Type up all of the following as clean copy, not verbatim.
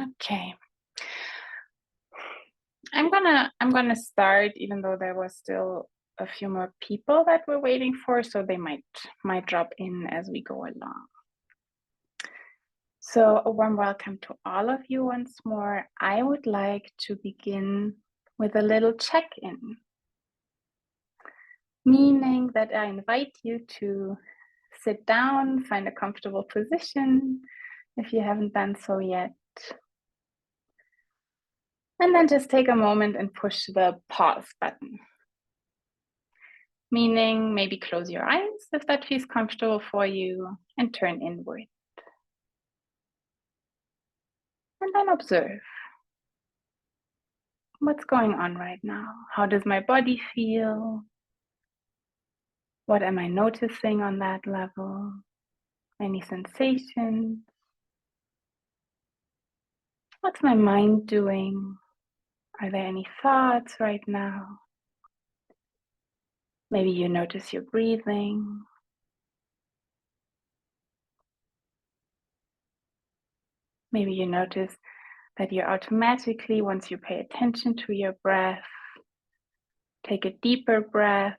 Okay. I'm gonna start, even though there was still a few more people that we're waiting for, so they might drop in as we go along. So a warm welcome to all of you once more. I would like to begin with a little check-in, meaning that I invite you to sit down, find a comfortable position if you haven't done so yet. And then just take a moment and push the pause button. Meaning maybe close your eyes if that feels comfortable for you and turn inward. And then observe. What's going on right now? How does my body feel? What am I noticing on that level? Any sensations? What's my mind doing? Are there any thoughts right now? Maybe you notice your breathing. Maybe you notice that you automatically, once you pay attention to your breath, take a deeper breath.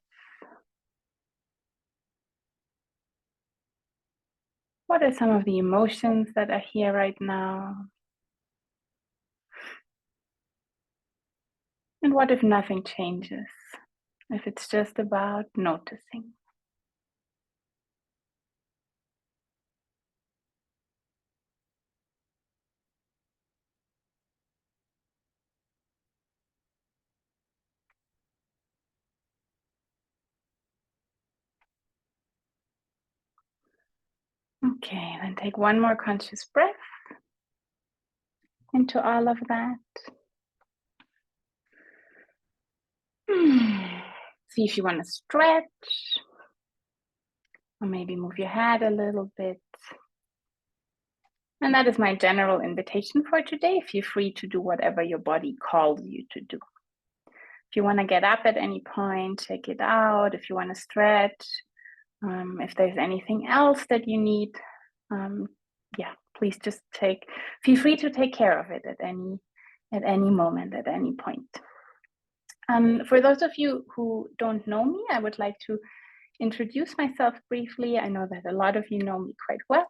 What are some of the emotions that are here right now? And what if nothing changes? If it's just about noticing? Okay, then take one more conscious breath into all of that. See if you want to stretch, or maybe move your head a little bit. And that is my general invitation for today. Feel free to do whatever your body calls you to do. If you want to get up at any point, check it out. If you want to stretch, if there's anything else that you need, please just feel free to take care of it at any moment, at any point. For those of you who don't know me, I would like to introduce myself briefly. I know that a lot of you know me quite well,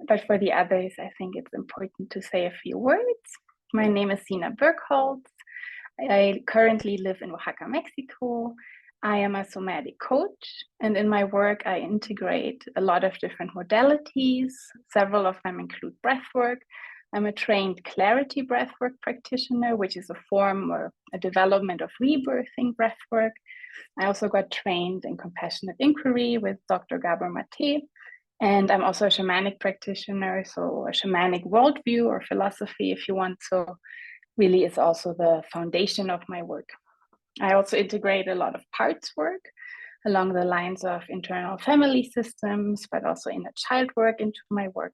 but for the others, I think it's important to say a few words. My name is Sina Bergholz. I currently live in Oaxaca, Mexico. I am a somatic coach, and in my work, I integrate a lot of different modalities. Several of them include breathwork. I'm a trained clarity breathwork practitioner, which is a form or a development of rebirthing breathwork. I also got trained in compassionate inquiry with Dr. Gabor Mate, and I'm also a shamanic practitioner, so a shamanic worldview or philosophy, if you want. So really is also the foundation of my work. I also integrate a lot of parts work along the lines of internal family systems, but also inner child work into my work.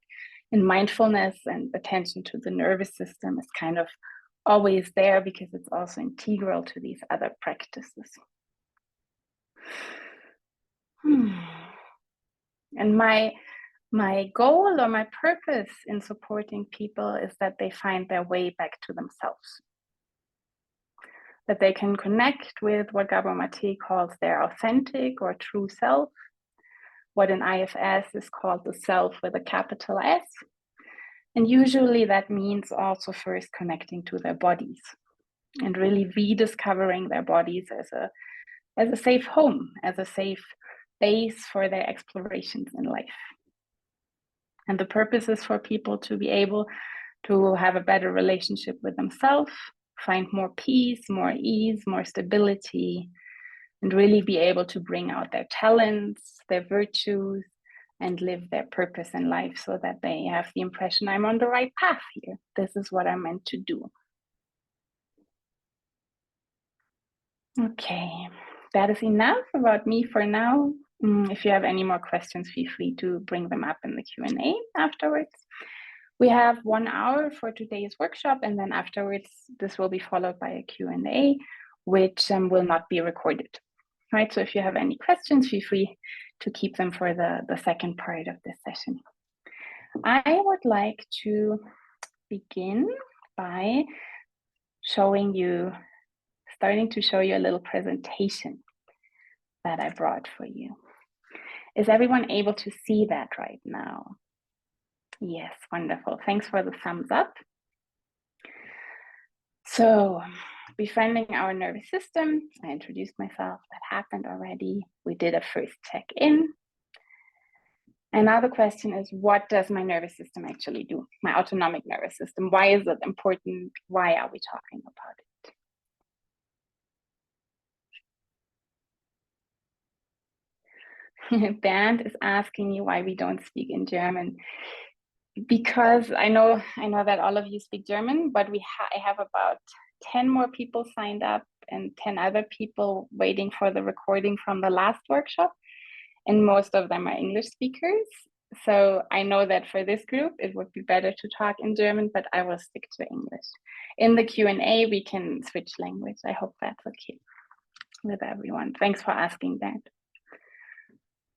And mindfulness and attention to the nervous system is kind of always there because it's also integral to these other practices. And my goal or my purpose in supporting people is that they find their way back to themselves. That they can connect with what Gabor Mate calls their authentic or true self, what in IFS is called the self with a capital S. And usually that means also first connecting to their bodies and really rediscovering their bodies as a safe home, as a safe base for their explorations in life. And the purpose is for people to be able to have a better relationship with themselves, find more peace, more ease, more stability, and really be able to bring out their talents, their virtues, and live their purpose in life so that they have the impression I'm on the right path here. This is what I'm meant to do. Okay, that is enough about me for now. If you have any more questions, feel free to bring them up in the Q&A afterwards. We have 1 hour for today's workshop, and then afterwards, this will be followed by a Q&A, which will not be recorded. Right, so if you have any questions, feel free to keep them for the second part of this session. I would like to begin by starting to show you a little presentation that I brought for you. Is everyone able to see that right now? Yes, wonderful. Thanks for the thumbs up. So, befriending our nervous system. I introduced myself, that happened already. We did a first check-in. And now the question is, what does my nervous system actually do? My autonomic nervous system. Why is it important? Why are we talking about it? Bernd is asking me why we don't speak in German. Because I know that all of you speak German, but I have about 10 more people signed up and 10 other people waiting for the recording from the last workshop. And most of them are English speakers. So I know that for this group, it would be better to talk in German, but I will stick to English. In the Q&A, we can switch language. I hope that's okay with everyone. Thanks for asking that.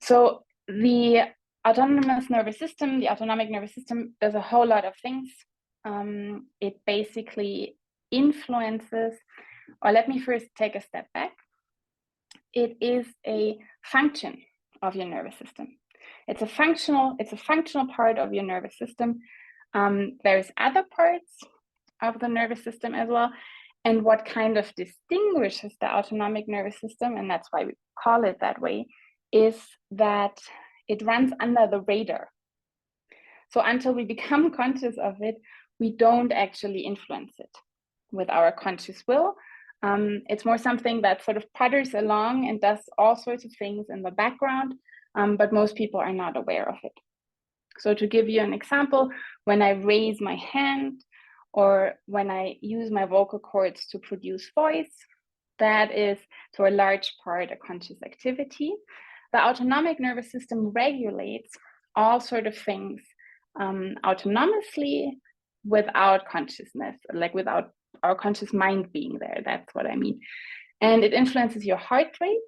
So the autonomous nervous system, the autonomic nervous system, does a whole lot of things. It basically influences, or let me first take a step back. It is a function of your nervous system. It's a functional part of your nervous system. There's other parts of the nervous system as well. And what kind of distinguishes the autonomic nervous system, and that's why we call it that way, is that it runs under the radar. So until we become conscious of it, we don't actually influence it with our conscious will. It's more something that sort of putters along and does all sorts of things in the background, but most people are not aware of it. So to give you an example, when I raise my hand or when I use my vocal cords to produce voice, that is to a large part a conscious activity. The autonomic nervous system regulates all sort of things autonomously without consciousness, like without our conscious mind being there. That's what I mean. And it influences your heart rate,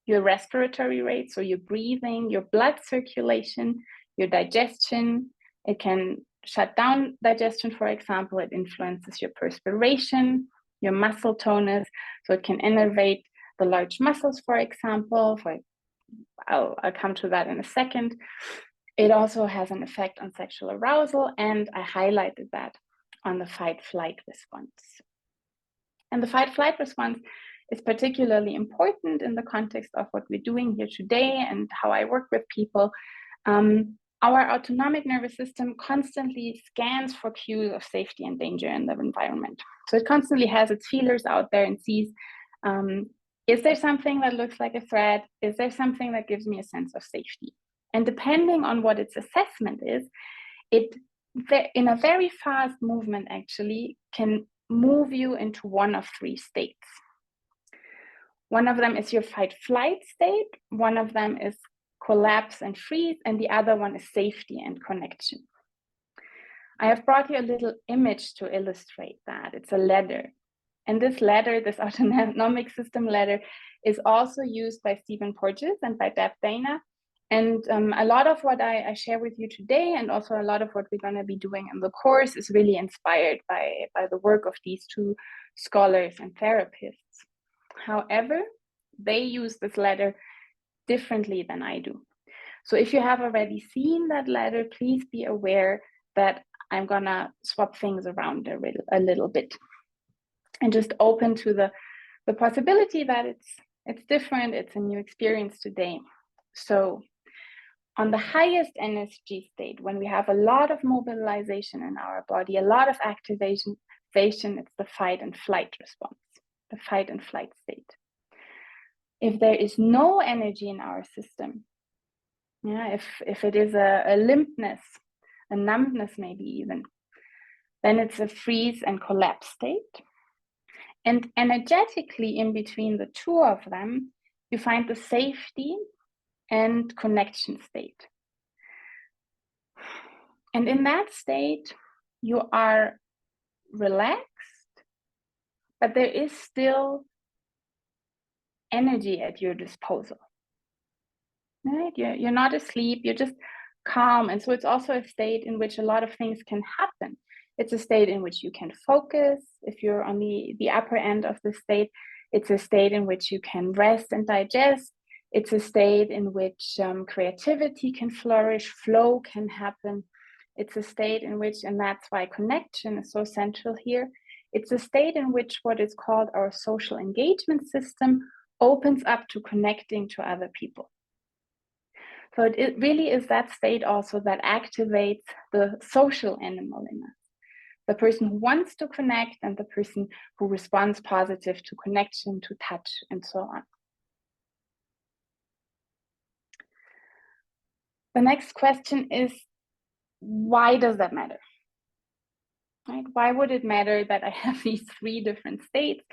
your respiratory rate, so your breathing, your blood circulation, your digestion. It can shut down digestion, for example. It influences your perspiration, your muscle tonus, so it can innervate the large muscles, for example. I'll come to that in a second. It also has an effect on sexual arousal, and I highlighted that on the fight-flight response. And the fight-flight response is particularly important in the context of what we're doing here today and how I work with people. Our autonomic nervous system constantly scans for cues of safety and danger in the environment. So it constantly has its feelers out there and sees, is there something that looks like a threat? Is there something that gives me a sense of safety? And depending on what its assessment is, it, in a very fast movement actually, can move you into one of three states. One of them is your fight-flight state, one of them is collapse and freeze, and the other one is safety and connection. I have brought you a little image to illustrate that. It's a ladder. And this ladder, this autonomic system ladder, is also used by Stephen Porges and by Deb Dana. And a lot of what I share with you today, and also a lot of what we're going to be doing in the course, is really inspired by the work of these two scholars and therapists. However, they use this ladder differently than I do. So if you have already seen that ladder, please be aware that I'm going to swap things around a little bit. And just open to the possibility that it's different, it's a new experience today. So on the highest energy state, when we have a lot of mobilization in our body, a lot of activation, it's the fight and flight response, the fight and flight state. If there is no energy in our system, if it is a limpness, a numbness maybe even, then it's a freeze and collapse state. And energetically, in between the two of them, you find the safety and connection state. And in that state, you are relaxed, but there is still energy at your disposal. Right? You're not asleep, you're just calm. And so it's also a state in which a lot of things can happen. It's a state in which you can focus. If you're on the upper end of the state, it's a state in which you can rest and digest. It's a state in which creativity can flourish, flow can happen. It's a state in which, and that's why connection is so central here, it's a state in which what is called our social engagement system opens up to connecting to other people. So it really is that state also that activates the social animal in us. The person who wants to connect and the person who responds positive to connection, to touch, and so on. The next question is, why does that matter? Right? Why would it matter that I have these 3 different states?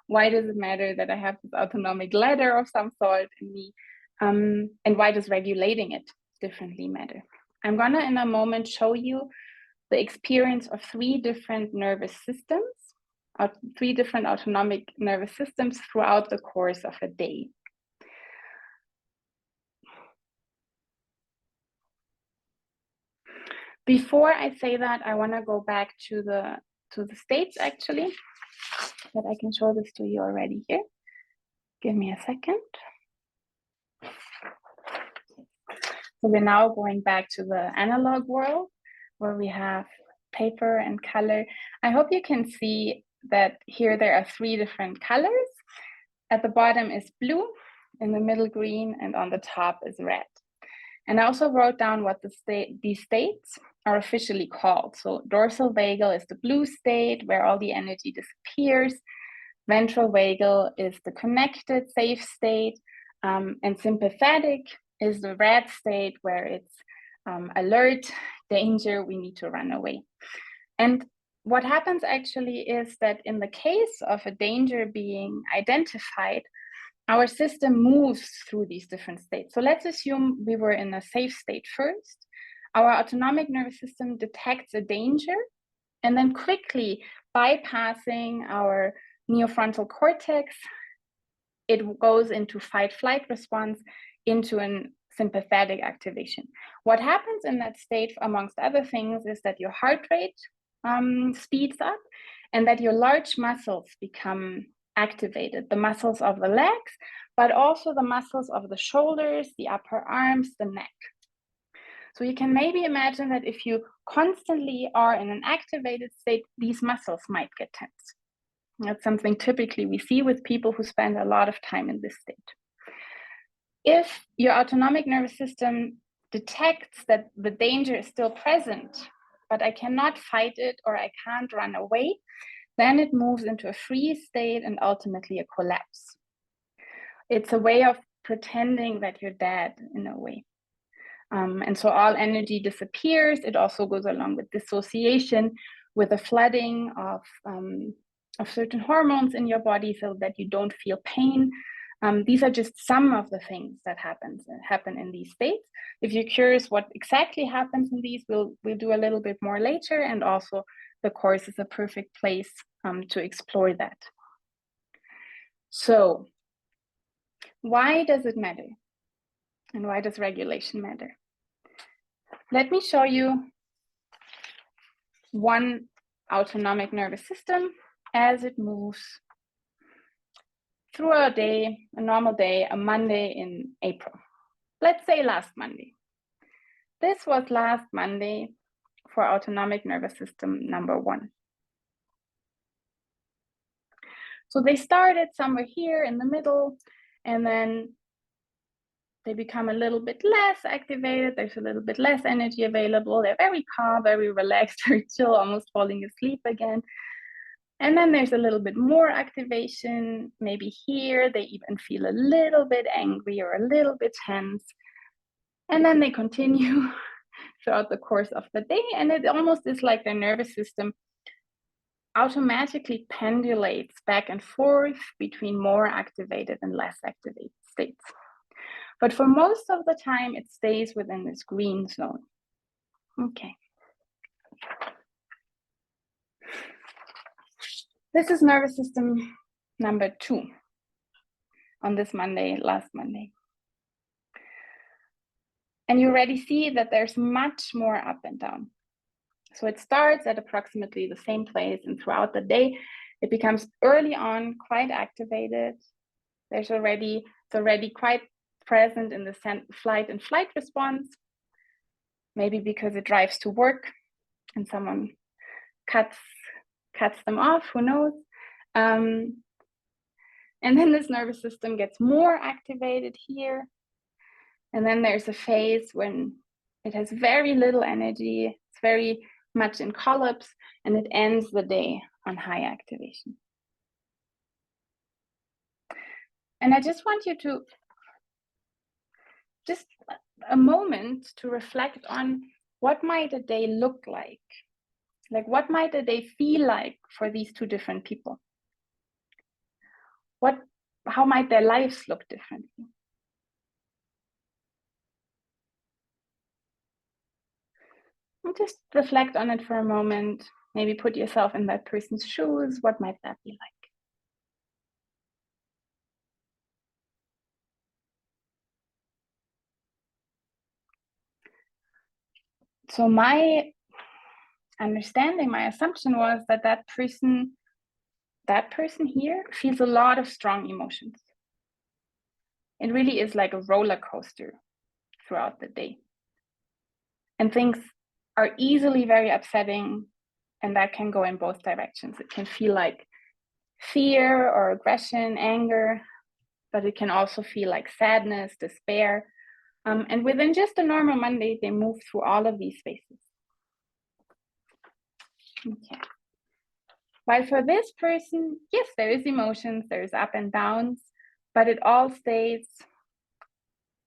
Why does it matter that I have this autonomic ladder of some sort in me? And why does regulating it differently matter? I'm gonna in a moment show you the experience of 3 different nervous systems, 3 different autonomic nervous systems throughout the course of a day. Before I say that, I want to go back to the states actually, that I can show this to you already here. Give me a second. So we're now going back to the analog world where we have paper and color. I hope you can see that here there are 3 different colors. At the bottom is blue, in the middle green, and on the top is red. And I also wrote down what these states are officially called. So dorsal vagal is the blue state where all the energy disappears. Ventral vagal is the connected, safe state. And sympathetic is the red state where it's alert, danger, we need to run away. And what happens actually is that in the case of a danger being identified, our system moves through these different states. So let's assume we were in a safe state first. Our autonomic nervous system detects a danger and then quickly bypassing our neofrontal cortex, it goes into fight-flight response, into a sympathetic activation. What happens in that state, amongst other things, is that your heart rate speeds up and that your large muscles become activated, the muscles of the legs, but also the muscles of the shoulders, the upper arms, the neck. So you can maybe imagine that if you constantly are in an activated state, these muscles might get tense. That's something typically we see with people who spend a lot of time in this state. If your autonomic nervous system detects that the danger is still present, but I cannot fight it or I can't run away, then it moves into a freeze state and ultimately a collapse. It's a way of pretending that you're dead in a way. And so all energy disappears. It also goes along with dissociation, with a flooding of certain hormones in your body so that you don't feel pain. These are just some of the things that happen in these states. If you're curious what exactly happens in these, we'll do a little bit more later, and also the course is a perfect place to explore that. So why does it matter? And why does regulation matter? Let me show you one autonomic nervous system as it moves through a day, a normal day, a Monday in April. Let's say last Monday. This was last Monday for autonomic nervous system number 1. So they started somewhere here in the middle, and then they become a little bit less activated. There's a little bit less energy available. They're very calm, very relaxed, very chill, almost falling asleep again. And then there's a little bit more activation. Maybe here they even feel a little bit angry or a little bit tense. And then they continue throughout the course of the day. And it almost is like their nervous system automatically pendulates back and forth between more activated and less activated states. But for most of the time, it stays within this green zone. Okay. This is nervous system number 2 on this Monday, last Monday. And you already see that there's much more up and down. So it starts at approximately the same place, and throughout the day, it becomes early on quite activated. It's already quite present in the flight and flight response, maybe because it drives to work and someone cuts them off, who knows. And then this nervous system gets more activated here. And then there's a phase when it has very little energy, it's very much in collapse, and it ends the day on high activation. And I just want you to just a moment to reflect on what might a day look like. Like, what might a day feel like for these two different people? How might their lives look differently? And just reflect on it for a moment. Maybe put yourself in that person's shoes. What might that be like? So my understanding, my assumption was that that person here feels a lot of strong emotions. It really is like a roller coaster throughout the day. And things are easily very upsetting, and that can go in both directions. It can feel like fear or aggression, anger, but it can also feel like sadness, despair. And within just a normal Monday, they move through all of these phases. Okay. While for this person, yes, there is emotions, there's up and downs, but it all stays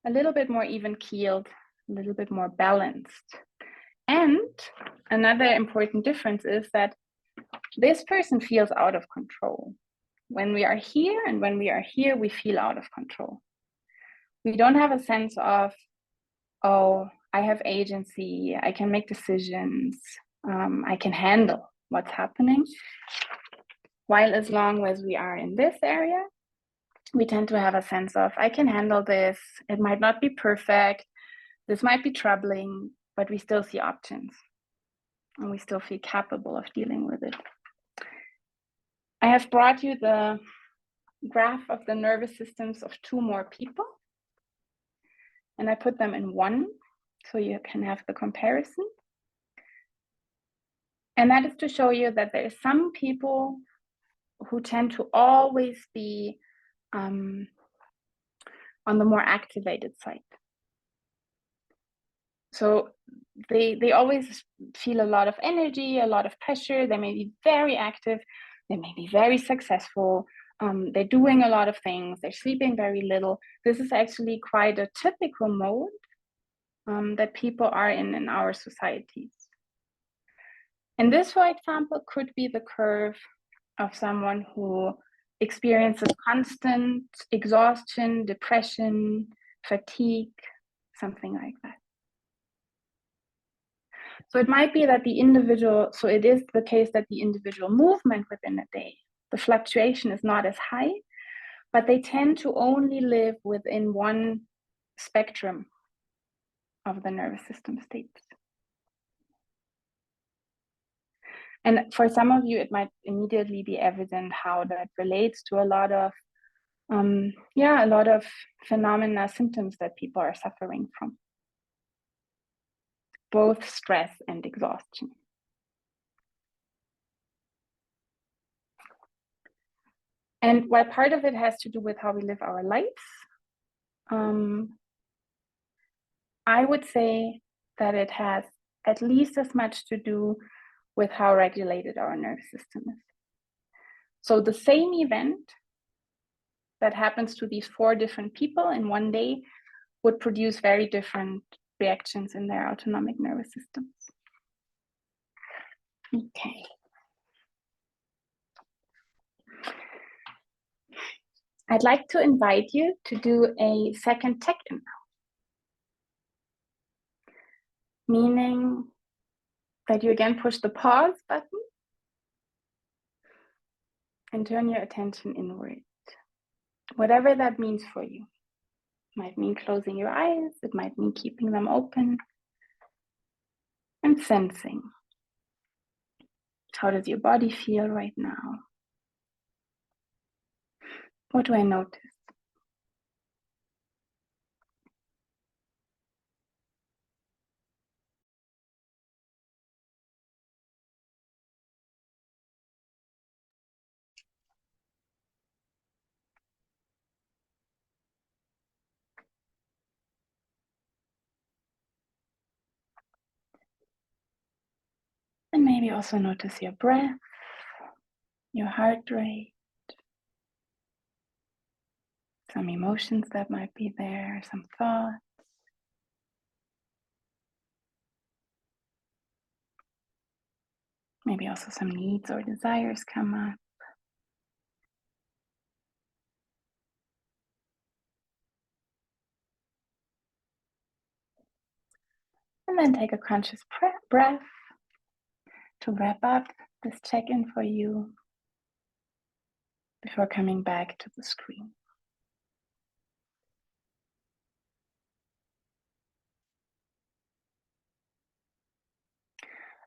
a little bit more even keeled, a little bit more balanced. And another important difference is that this person feels out of control. When we are here and when we are here, we feel out of control. We don't have a sense of, oh, I have agency, I can make decisions, I can handle what's happening. While as long as we are in this area, we tend to have a sense of, I can handle this, it might not be perfect, this might be troubling, but we still see options and we still feel capable of dealing with it. I have brought you the graph of the nervous systems of two more people, and I put them in one so you can have the comparison. And that is to show you that there are some people who tend to always be on the more activated side. So they always feel a lot of energy, a lot of pressure. They may be very active, they may be very successful, they're doing a lot of things, they're sleeping very little. This is actually quite a typical mode that people are in our societies. And this, for example, could be the curve of someone who experiences constant exhaustion, depression, fatigue, something like that. So it might be that so it is the case that the individual movement within a day, the fluctuation is not as high, but they tend to only live within one spectrum of the nervous system states. And for some of you, it might immediately be evident how that relates to a lot of phenomena, symptoms that people are suffering from, both stress and exhaustion. And while part of it has to do with how we live our lives, I would say that it has at least as much to do with how regulated our nervous system is. So the same event that happens to these 4 different people in one day would produce very different reactions in their autonomic nervous systems. Okay. I'd like to invite you to do a second check-in now, meaning that you again push the pause button and turn your attention inward. Whatever that means for you. It might mean closing your eyes, it might mean keeping them open and sensing. How does your body feel right now? What do I notice? And maybe also notice your breath, your heart rate, some emotions that might be there, some thoughts. Maybe also some needs or desires come up. And then take a conscious breath to wrap up this check-in for you before coming back to the screen.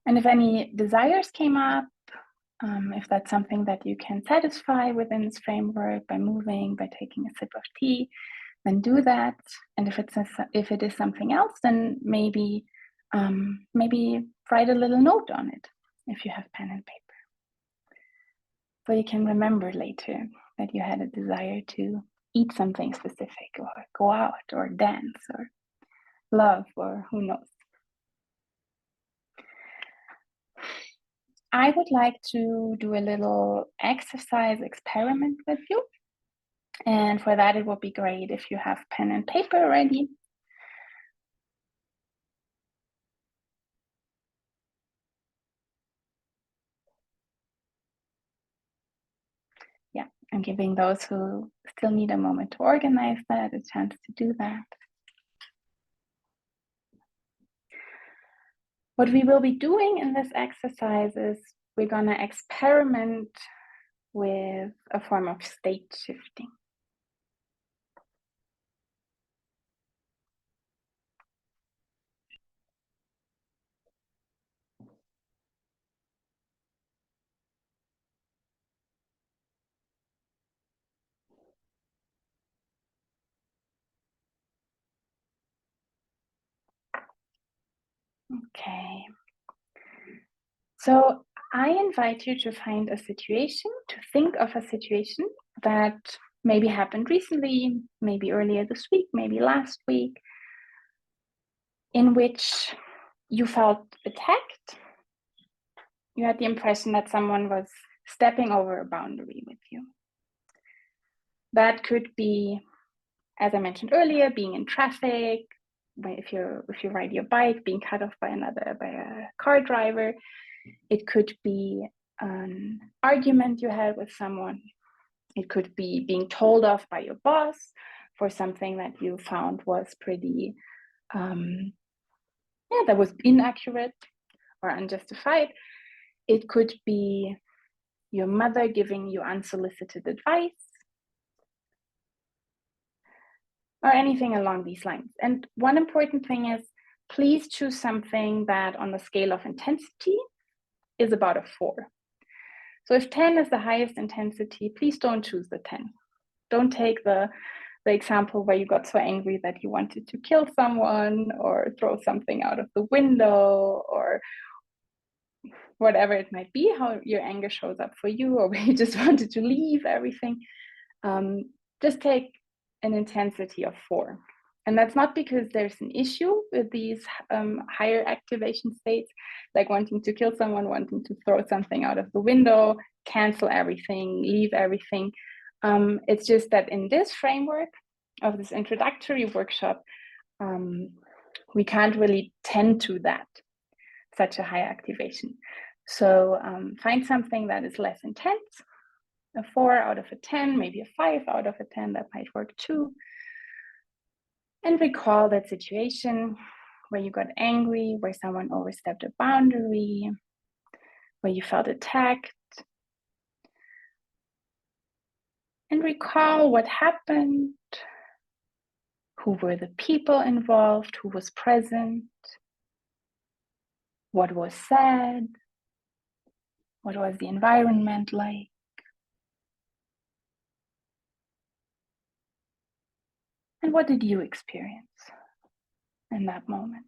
And if any desires came up, if that's something that you can satisfy within this framework by moving, by taking a sip of tea, then do that. And if it is something else, then maybe write a little note on it if you have pen and paper. So you can remember later that you had a desire to eat something specific or go out or dance or love or who knows. I would like to do a little exercise experiment with you. And for that, it would be great if you have pen and paper ready. Yeah, I'm giving those who still need a moment to organize that a chance to do that. What we will be doing in this exercise is we're going to experiment with a form of state shifting. Okay. So I invite you to find a situation, to think of a situation that maybe happened recently, maybe earlier this week, maybe last week, in which you felt attacked. You had the impression that someone was stepping over a boundary with you. That could be, as I mentioned earlier, being in traffic, if you ride your bike, being cut off by a car driver. It could be an argument you had with someone. It could be being told off by your boss for something that you found was pretty, that was inaccurate or unjustified. It could be your mother giving you unsolicited advice or anything along these lines. And one important thing is, please choose something that on the scale of intensity is about a 4. So if 10 is the highest intensity, please don't choose the 10. Don't take the example where you got so angry that you wanted to kill someone or throw something out of the window or whatever it might be, how your anger shows up for you, or where you just wanted to leave everything. Just take an intensity of 4. And that's not because there's an issue with these higher activation states, like wanting to kill someone, wanting to throw something out of the window, cancel everything, leave everything. It's just that in this framework of this introductory workshop, we can't really tend to that, such a high activation. So find something that is less intense, a 4 out of a 10, maybe a 5 out of a 10, that might work too. And recall that situation where you got angry, where someone overstepped a boundary, where you felt attacked. And recall what happened, who were the people involved, who was present, what was said, What was the environment like? And what did you experience in that moment?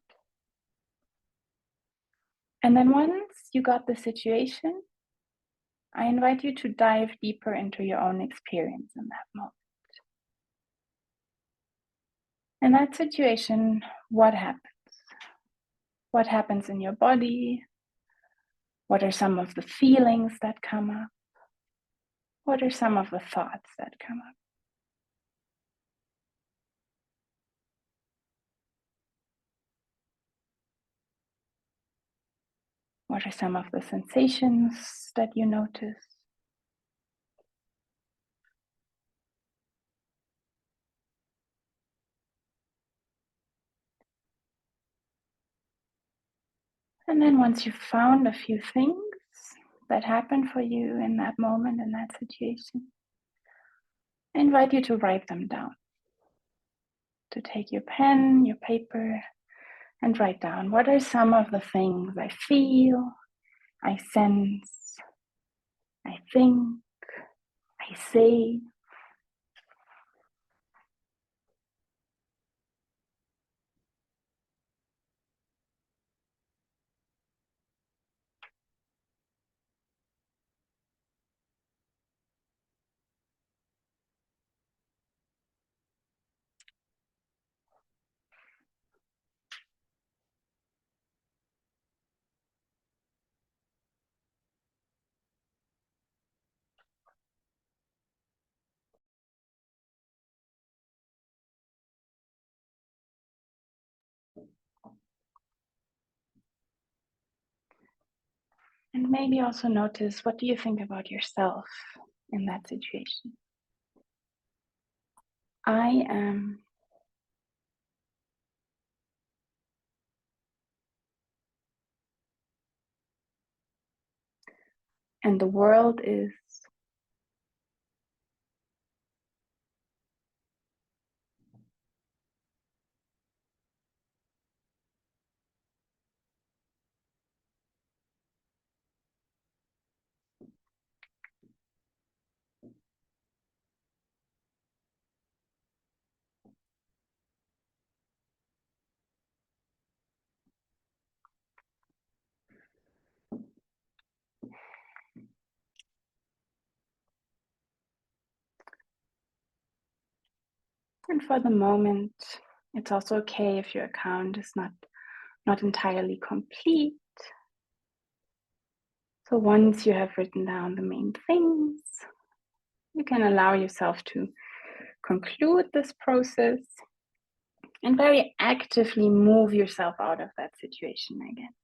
And then once you got the situation, I invite you to dive deeper into your own experience in that moment. In that situation, what happens? What happens in your body? What are some of the feelings that come up? What are some of the thoughts that come up? What are some of the sensations that you notice? And then once you've found a few things that happened for you in that moment, in that situation, I invite you to write them down. To take your pen, your paper, and write down, what are some of the things I feel, I sense, I think, I say. And maybe also notice, what do you think about yourself in that situation? I am, and the world is, and for the moment, it's also okay if your account is not entirely complete. So once you have written down the main things, you can allow yourself to conclude this process and very actively move yourself out of that situation again.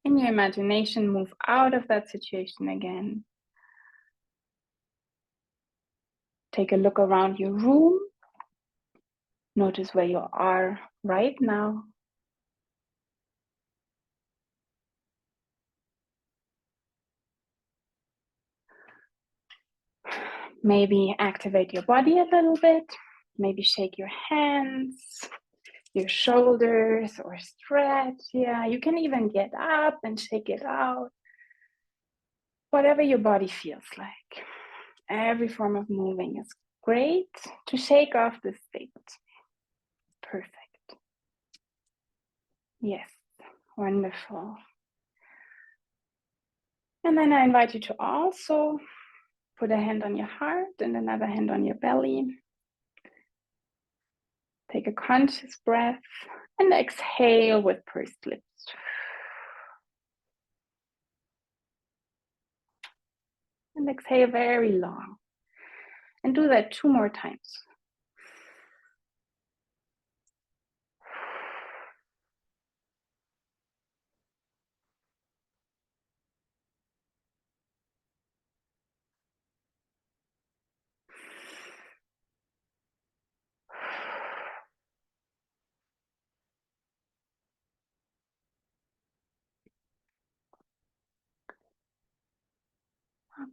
In your imagination, move out of that situation again. Take a look around your room. Notice where you are right now. Maybe activate your body a little bit. Maybe shake your hands, your shoulders, or stretch. Yeah, you can even get up and shake it out. Whatever your body feels like. Every form of moving is great to shake off the state. Perfect. Yes, wonderful. And then I invite you to also put a hand on your heart and another hand on your belly. Take a conscious breath and exhale with pursed lips. And exhale very long. And do that 2 more times.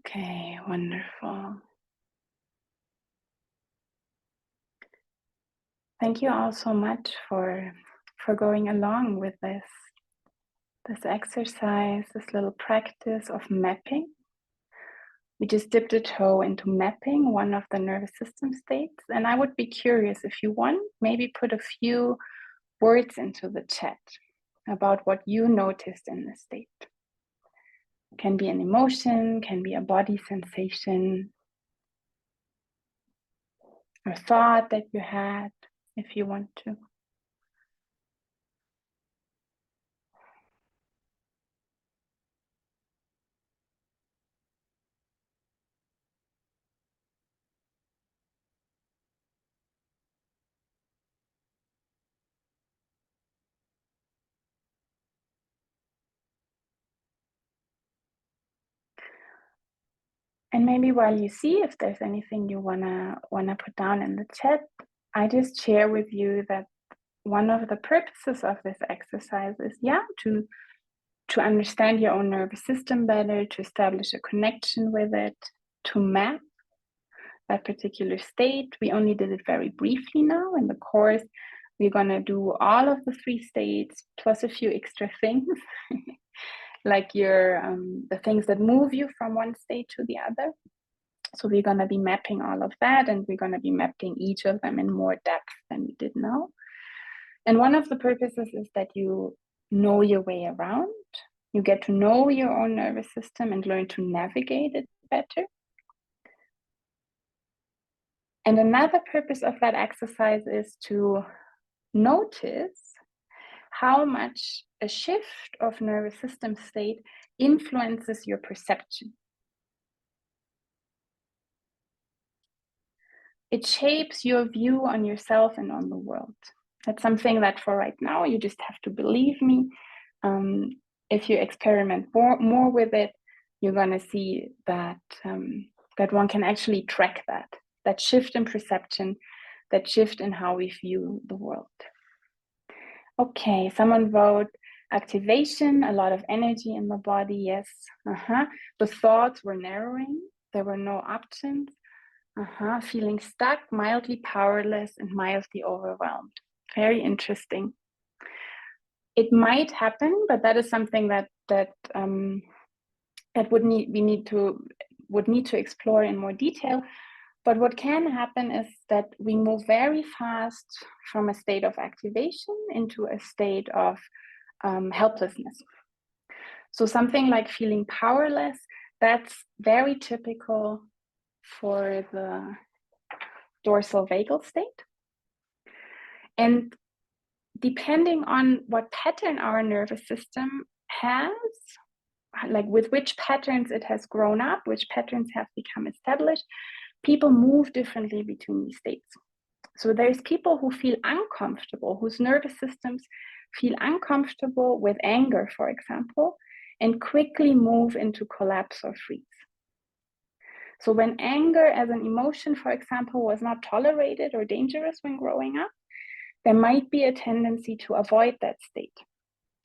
Okay, wonderful. Thank you all so much for going along with this. this exercise, this little practice of mapping. We just dipped a toe into mapping one of the nervous system states. And I would be curious if you want, maybe put a few words into the chat about what you noticed in this state. Can be an emotion, can be a body sensation, or thought that you had, if you want to. And maybe while you see if there's anything you wanna put down in the chat, I just share with you that one of the purposes of this exercise is, to understand your own nervous system better, to establish a connection with it, to map that particular state. We only did it very briefly now in the course. We're gonna do all of the 3 states plus a few extra things, like the things that move you from one state to the other. So we're gonna be mapping all of that, and we're gonna be mapping each of them in more depth than we did now. And one of the purposes is that you know your way around. You get to know your own nervous system and learn to navigate it better. And another purpose of that exercise is to notice how much a shift of nervous system state influences your perception. It shapes your view on yourself and on the world. That's something that for right now, you just have to believe me. If you experiment more with it, you're gonna see that, that one can actually track that shift in perception, that shift in how we view the world. Okay, someone wrote activation, a lot of energy in the body, yes. The thoughts were narrowing, there were no options. Feeling stuck, mildly powerless, and mildly overwhelmed. Very interesting. It might happen, but that is something that would need to explore in more detail. But what can happen is that we move very fast from a state of activation into a state of helplessness. So something like feeling powerless, that's very typical for the dorsal vagal state. And depending on what pattern our nervous system has, like with which patterns it has grown up, which patterns have become established, people move differently between these states. So there's people who feel uncomfortable, whose nervous systems feel uncomfortable with anger, for example, and quickly move into collapse or freeze. So when anger as an emotion, for example, was not tolerated or dangerous when growing up, there might be a tendency to avoid that state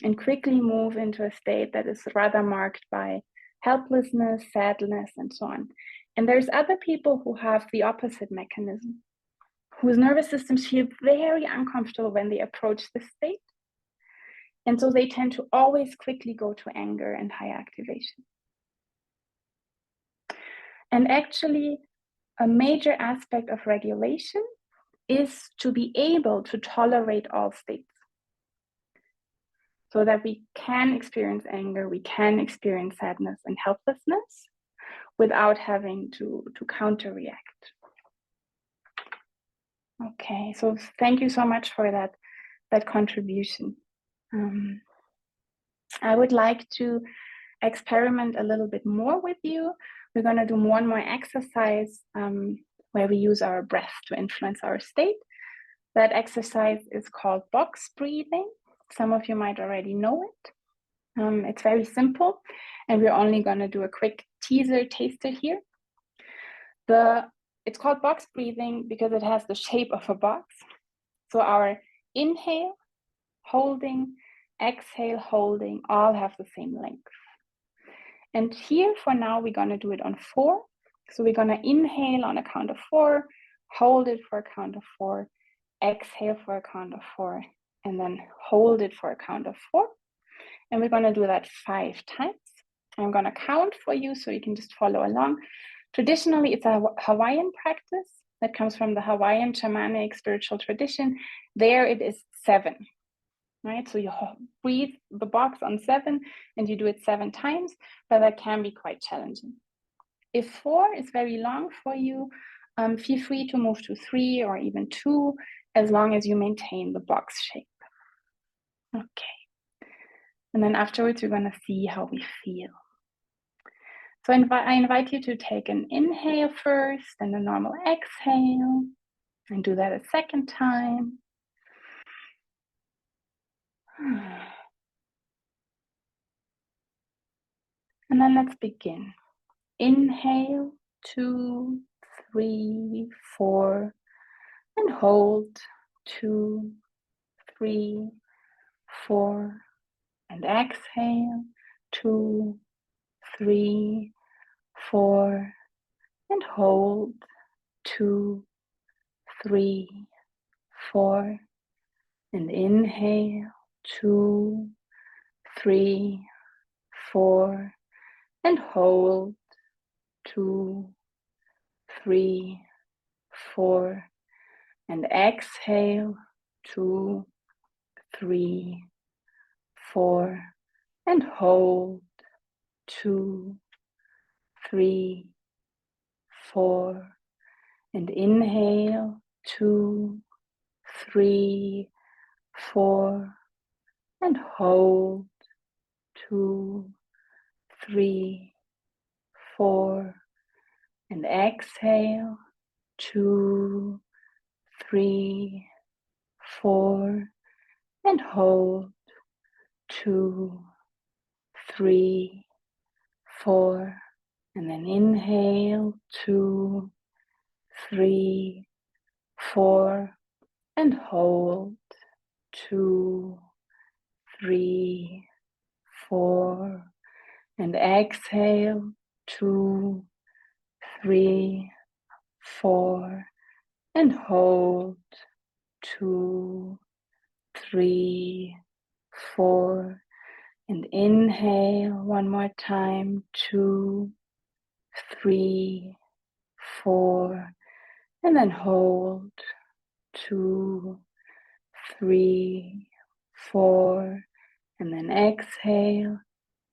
and quickly move into a state that is rather marked by helplessness, sadness, and so on. And there's other people who have the opposite mechanism, whose nervous systems feel very uncomfortable when they approach this state. And so they tend to always quickly go to anger and high activation. And actually, a major aspect of regulation is to be able to tolerate all states, so that we can experience anger, we can experience sadness and helplessness without having to counter-react. Okay, so thank you so much for that contribution. I would like to experiment a little bit more with you. We're going to do one more exercise where we use our breath to influence our state. That exercise is called box breathing. Some of you might already know it. It's very simple, and we're only going to do a quick teaser taster here. It's called box breathing because it has the shape of a box. So our inhale, holding, exhale, holding, all have the same length. And here for now, we're going to do it on 4. So we're going to inhale on a count of 4, hold it for a count of 4, exhale for a count of 4, and then hold it for a count of 4. And we're going to do that 5 times. I'm going to count for you so you can just follow along. Traditionally, it's a Hawaiian practice that comes from the Hawaiian shamanic spiritual tradition. There it is 7, right? So you breathe the box on 7 and you do it 7 times, but that can be quite challenging. If 4 is very long for you, feel free to move to 3 or even 2, as long as you maintain the box shape. Okay. And then afterwards, we're going to see how we feel. So I invite you to take an inhale first and a normal exhale, and do that a second time. And then let's begin. Inhale, 2, 3, 4, and hold, 2, 3, 4, and exhale, 2, 3, 4, and hold, 2, 3, 4, and inhale, 2, 3, 4, and hold, 2, 3, 4, and exhale, 2, 3, 4, and hold, 2, 3, 4, and inhale, 2, 3, 4, and hold, 2, 3, 4, and exhale, 2, 3, 4, and hold, 2, 3, 4, and then inhale, 2, 3, 4, and hold, 2, 3, 4, and exhale, 2, 3, 4, and hold, 2, 3, 4, and inhale one more time, 2, 3, 4, and then hold, 2, 3, 4, and then exhale,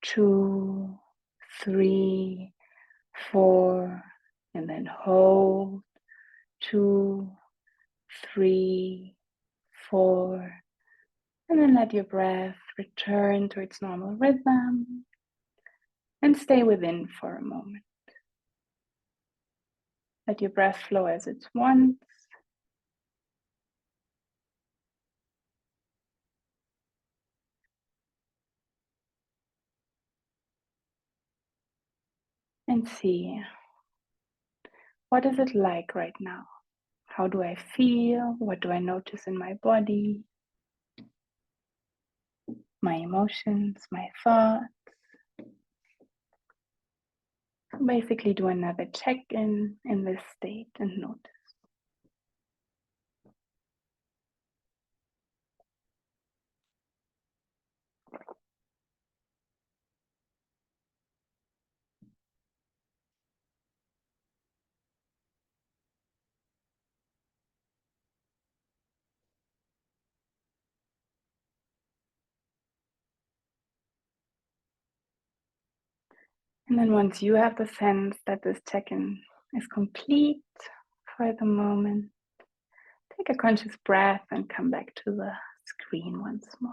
2, 3, 4, and then hold, 2, 3, 4, and then let your breath return to its normal rhythm and stay within for a moment. Let your breath flow as it wants. And see, what is it like right now? How do I feel? What do I notice in my body? My emotions, my thoughts. Basically do another check-in in this state and notice. And then once you have the sense that this check-in is complete for the moment, take a conscious breath and come back to the screen once more.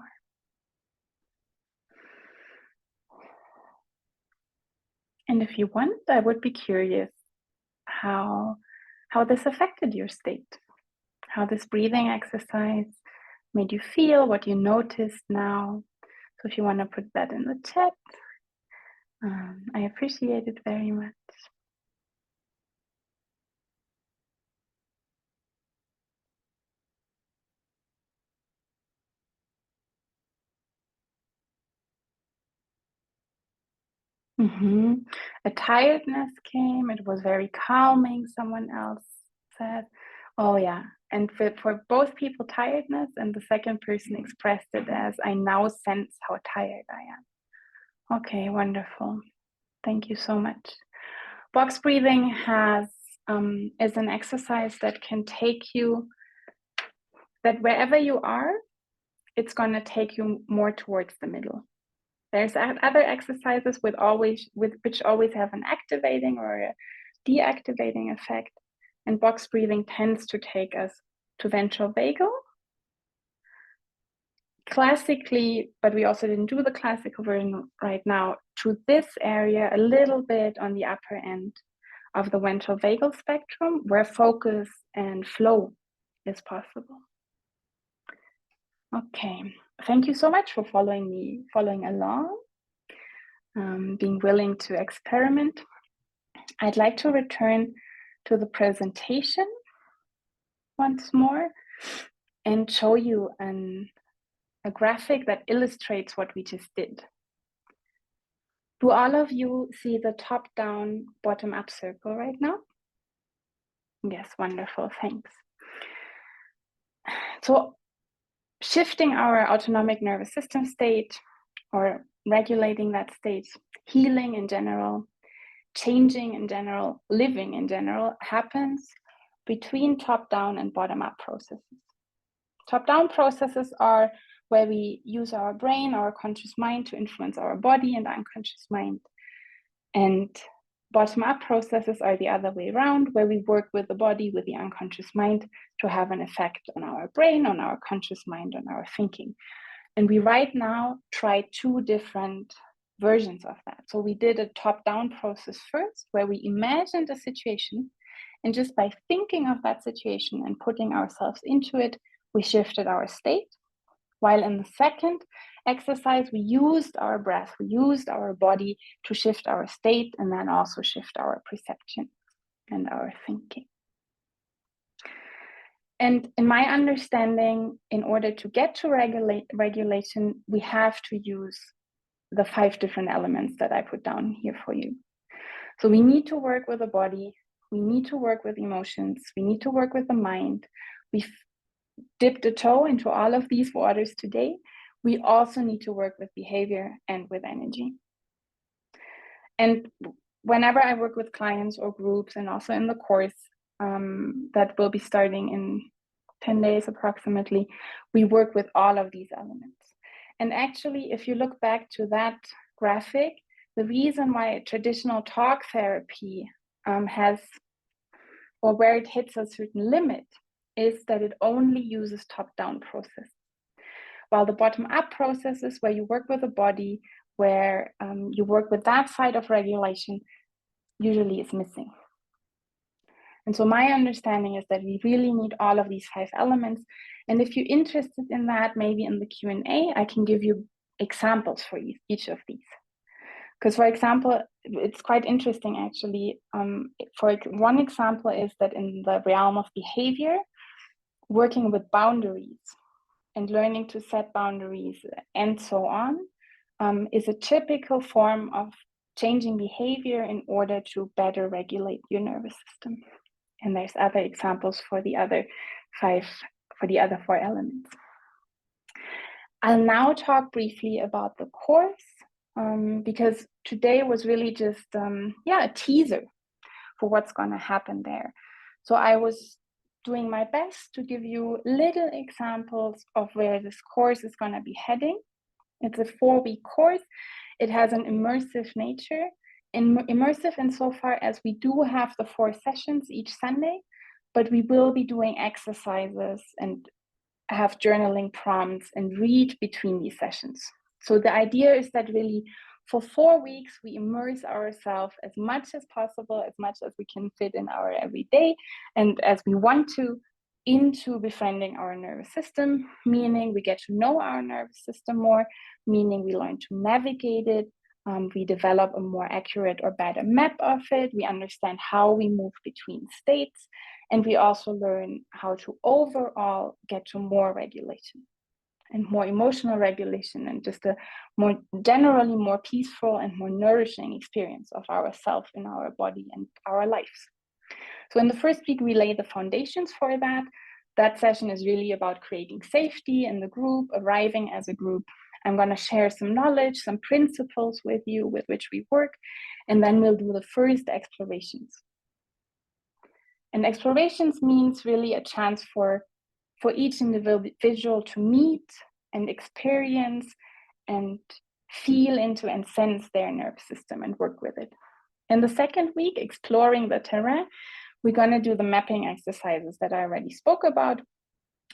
And if you want, I would be curious how this affected your state, how this breathing exercise made you feel, what you noticed now. So if you want to put that in the chat, I appreciate it very much. A tiredness came. It was very calming, someone else said. Oh yeah, And for both people, tiredness, and the second person expressed it as, I now sense how tired I am. Okay, wonderful. Thank you so much. Box breathing is an exercise that can take you, that wherever you are, it's going to take you more towards the middle. There's other exercises which always have an activating or a deactivating effect. And box breathing tends to take us to ventral vagal. Classically, but we also didn't do the classical version right now, to this area, a little bit on the upper end of the ventral vagal spectrum, where focus and flow is possible. Okay, thank you so much for following along, being willing to experiment. I'd like to return to the presentation once more and show you a graphic that illustrates what we just did. Do all of you see the top-down, bottom-up circle right now? Yes, wonderful, thanks. So shifting our autonomic nervous system state, or regulating that state, healing in general, changing in general, living in general, happens between top-down and bottom-up processes. Top-down processes are where we use our brain, our conscious mind, to influence our body and unconscious mind. And bottom-up processes are the other way around, where we work with the body, with the unconscious mind, to have an effect on our brain, on our conscious mind, on our thinking. And we right now try two different versions of that. So we did a top-down process first, where we imagined a situation, and just by thinking of that situation and putting ourselves into it, we shifted our state. While in the second exercise, we used our breath, we used our body to shift our state, and then also shift our perception and our thinking. And in my understanding, in order to get to regulation, we have to use the 5 different elements that I put down here for you. So we need to work with the body, we need to work with emotions, we need to work with the mind. We've dipped a toe into all of these waters today. We also need to work with behavior and with energy. And whenever I work with clients or groups, and also in the course that will be starting in 10 days approximately, we work with all of these elements. And actually, if you look back to that graphic, the reason why traditional talk therapy has, or where it hits a certain limit, is that it only uses top-down process. While the bottom-up processes, where you work with the body, where you work with that side of regulation, usually is missing. And so my understanding is that we really need all of these 5 elements. And if you're interested in that, maybe in the Q&A, I can give you examples for each of these. Because, for example, it's quite interesting, actually. For one example is that in the realm of behavior, working with boundaries and learning to set boundaries and so on is a typical form of changing behavior in order to better regulate your nervous system. And there's other examples for the other 4 elements. I'll now talk briefly about the course, because today was really just a teaser for what's going to happen there. So I was doing my best to give you little examples of where this course is going to be heading. It's a 4-week course. It has an immersive nature. Immersive insofar as we do have the 4 sessions each Sunday, but we will be doing exercises and have journaling prompts and read between these sessions. So the idea is that really for 4 weeks, we immerse ourselves as much as possible, as much as we can fit in our everyday, and as we want to, into befriending our nervous system, meaning we get to know our nervous system more, meaning we learn to navigate it, we develop a more accurate or better map of it, we understand how we move between states, and we also learn how to overall get to more regulation and more emotional regulation, and just a more generally more peaceful and more nourishing experience of ourself in our body and our lives. So in the first week, we lay the foundations for that. That session is really about creating safety in the group, arriving as a group. I'm going to share some knowledge, some principles with you with which we work, and then we'll do the first explorations. And explorations means really a chance for each individual to meet and experience and feel into and sense their nervous system and work with it. In the second week, exploring the terrain, we're going to do the mapping exercises that I already spoke about.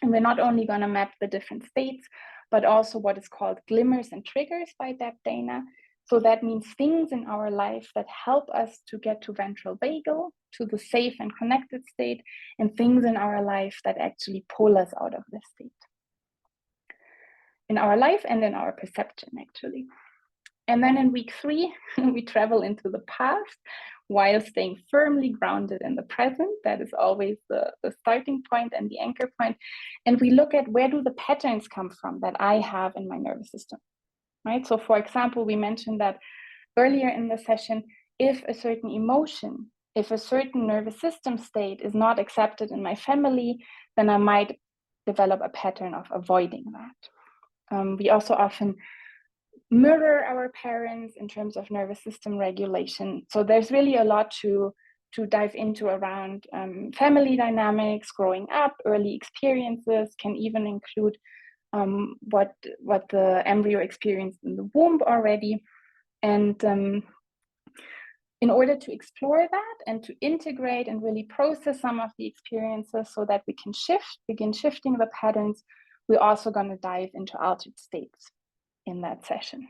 And we're not only going to map the different states, but also what is called glimmers and triggers by Dana. So that means things in our life that help us to get to ventral vagal, to the safe and connected state, and things in our life that actually pull us out of this state. In our life and in our perception, actually. And then in week 3, we travel into the past while staying firmly grounded in the present. That is always the starting point and the anchor point. And we look at where do the patterns come from that I have in my nervous system, right? So for example, we mentioned that earlier in the session, if a certain emotion, if a certain nervous system state is not accepted in my family, then I might develop a pattern of avoiding that. We also often mirror our parents in terms of nervous system regulation. So there's really a lot to dive into around family dynamics, growing up, early experiences, can even include what the embryo experienced in the womb already. And in order to explore that and to integrate and really process some of the experiences so that we can begin shifting the patterns, we're also going to dive into altered states in that session.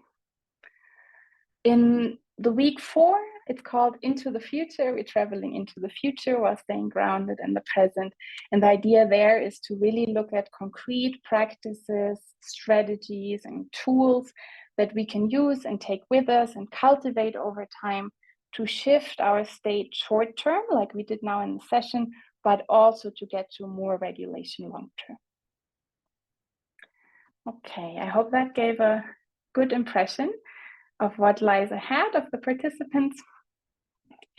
In the week 4, it's called Into the Future. We're traveling into the future while staying grounded in the present. And the idea there is to really look at concrete practices, strategies, and tools that we can use and take with us and cultivate over time to shift our state short term, like we did now in the session, but also to get to more regulation long term. Okay, I hope that gave a good impression of what lies ahead of the participants.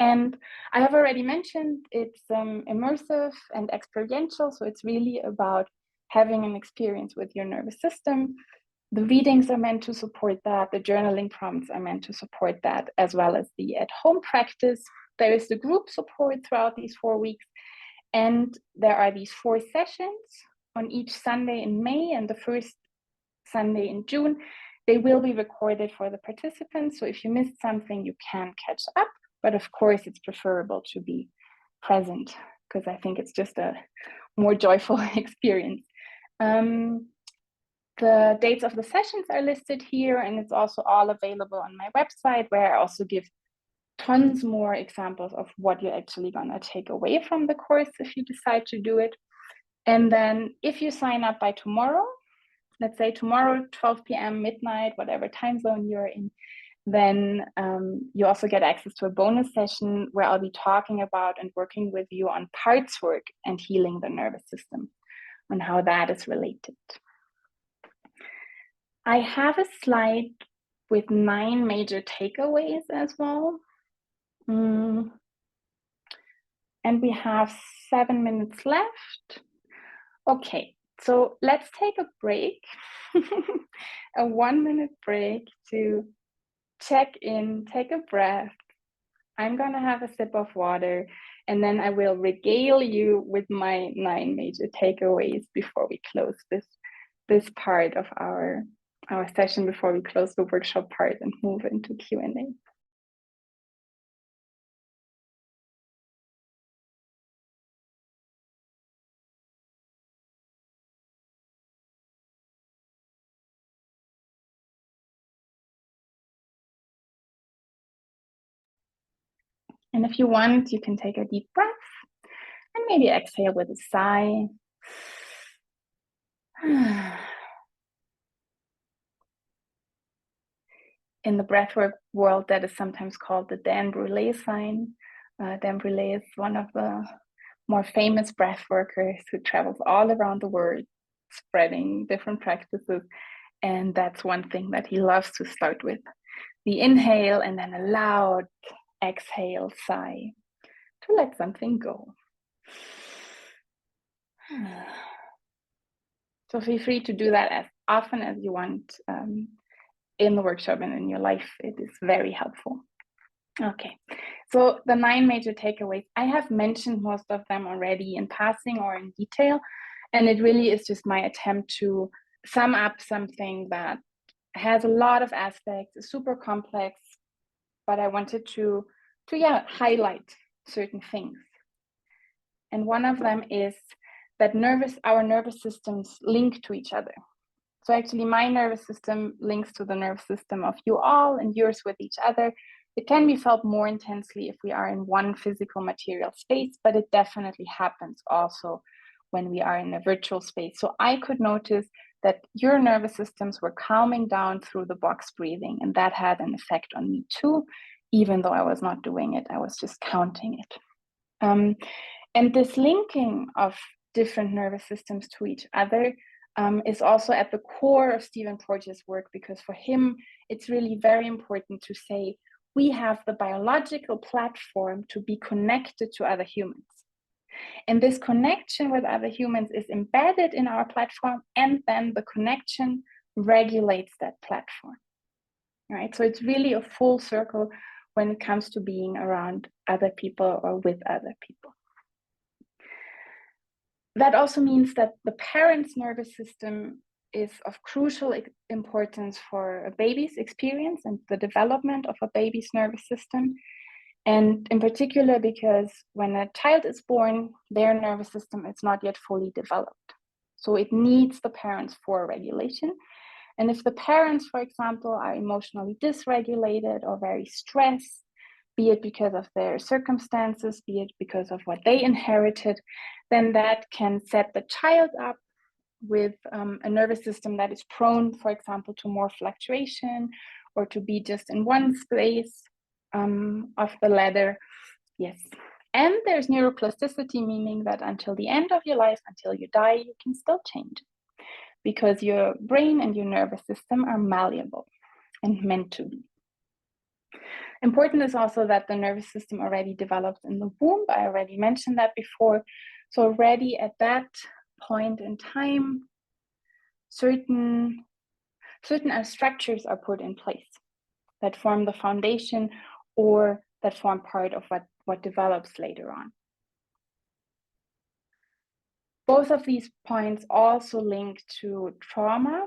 And I have already mentioned it's immersive and experiential, so it's really about having an experience with your nervous system. The readings are meant to support that, the journaling prompts are meant to support that, as well as the at-home practice. There is the group support throughout these 4 weeks, and there are these 4 sessions on each Sunday in May and the first Sunday in June. They will be recorded for the participants, so if you missed something, you can catch up. But of course, it's preferable to be present because I think it's just a more joyful experience. The dates of the sessions are listed here, and it's also all available on my website, where I also give tons more examples of what you're actually going to take away from the course if you decide to do it. And then if you sign up by tomorrow, let's say tomorrow, 12 p.m., midnight, whatever time zone you're in, then you also get access to a bonus session where I'll be talking about and working with you on parts work and healing the nervous system, on how that is related. I have a slide with 9 major takeaways as well. And we have 7 minutes left. Okay, so let's take a break, a 1-minute break to check in, take a breath. I'm gonna have a sip of water, and then I will regale you with my 9 major takeaways before we close this part of our session, before we close the workshop part and move into Q&A. And if you want, you can take a deep breath and maybe exhale with a sigh. In the breathwork world, that is sometimes called the Dan Brule sign. Dan Brule is one of the more famous breathworkers who travels all around the world, spreading different practices. And that's one thing that he loves to start with. The inhale and then a loud exhale, sigh, to let something go. So feel free to do that as often as you want in the workshop and in your life. It is very helpful. Okay, so the 9 major takeaways, I have mentioned most of them already in passing or in detail, and it really is just my attempt to sum up something that has a lot of aspects, is super complex, but I wanted to highlight certain things. And one of them is that our nervous systems link to each other. So actually my nervous system links to the nervous system of you all and yours with each other. It can be felt more intensely if we are in one physical material space, but it definitely happens also when we are in a virtual space. So I could notice that your nervous systems were calming down through the box breathing, and that had an effect on me too, even though I was not doing it, I was just counting it. And this linking of different nervous systems to each other is also at the core of Stephen Porges' work, because for him, it's really very important to say, we have the biological platform to be connected to other humans. And this connection with other humans is embedded in our platform, and then the connection regulates that platform, right? So it's really a full circle when it comes to being around other people or with other people. That also means that the parent's nervous system is of crucial importance for a baby's experience and the development of a baby's nervous system. And in particular, because when a child is born, their nervous system is not yet fully developed. So it needs the parents for regulation. And if the parents, for example, are emotionally dysregulated or very stressed, be it because of their circumstances, be it because of what they inherited, then that can set the child up with a nervous system that is prone, for example, to more fluctuation or to be just in one space of the ladder. Yes. And there's neuroplasticity, meaning that until the end of your life, until you die, you can still change, because your brain and your nervous system are malleable and meant to be. Important is also that the nervous system already develops in the womb. I already mentioned that before. So already at that point in time, certain structures are put in place that form the foundation or that form part of what develops later on. Both of these points also link to trauma.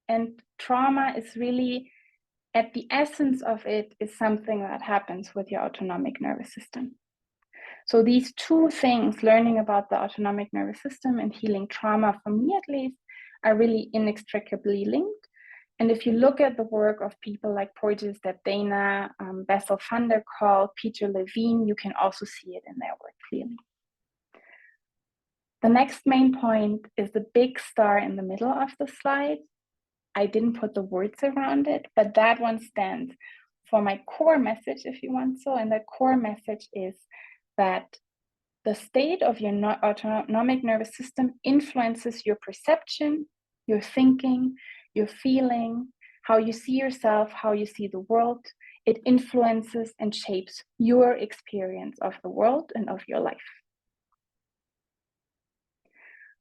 And trauma is really, at the essence of it, is something that happens with your autonomic nervous system. So these two things, learning about the autonomic nervous system and healing trauma, for me at least, are really inextricably linked. And if you look at the work of people like Porges, Dana, Bessel van der Kolk, Peter Levine, you can also see it in their work clearly. The next main point is the big star in the middle of the slide. I didn't put the words around it, but that one stands for my core message, if you want so. And that core message is that the state of your autonomic nervous system influences your perception, your thinking, your feeling, how you see yourself, how you see the world. It influences and shapes your experience of the world and of your life.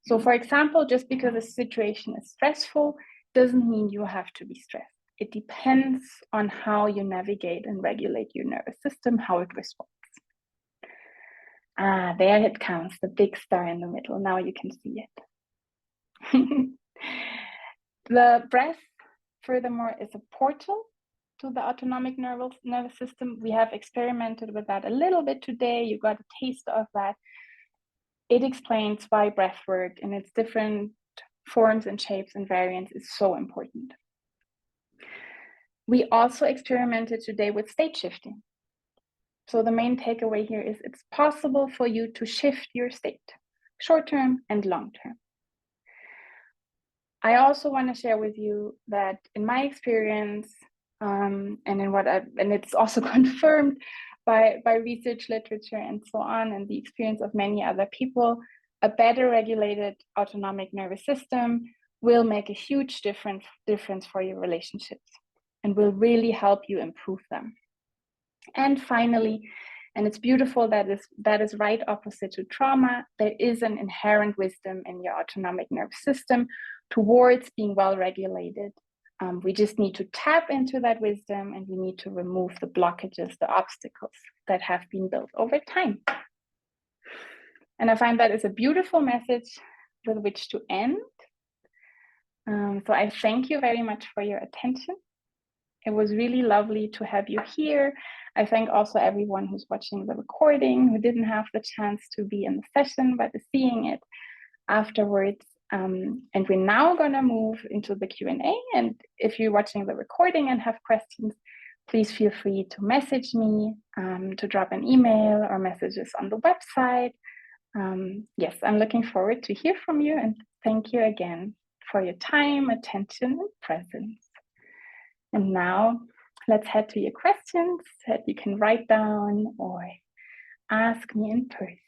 So for example, just because a situation is stressful doesn't mean you have to be stressed. It depends on how you navigate and regulate your nervous system, how it responds. There it comes, the big star in the middle. Now you can see it. The breath, furthermore, is a portal to the autonomic nervous system. We have experimented with that a little bit today. You got a taste of that. It explains why breath work in its different forms and shapes and variants is so important. We also experimented today with state shifting. So the main takeaway here is it's possible for you to shift your state, short-term and long-term. I also want to share with you that in my experience, and it's also confirmed by research literature and so on, and the experience of many other people, a better regulated autonomic nervous system will make a huge difference for your relationships and will really help you improve them. And finally, And it's beautiful that is right opposite to trauma. There is an inherent wisdom in your autonomic nervous system towards being well regulated. We just need to tap into that wisdom, and we need to remove the blockages, the obstacles that have been built over time. And I find that is a beautiful message with which to end. So I thank you very much for your attention. It was really lovely to have you here. I thank also everyone who's watching the recording, who didn't have the chance to be in the session, but is seeing it afterwards. And we're now going to move into the Q&A. And if you're watching the recording and have questions, please feel free to message me, to drop an email or messages on the website. Yes, I'm looking forward to hear from you, and thank you again for your time, attention, and presence. And now let's head to your questions that you can write down or ask me in person.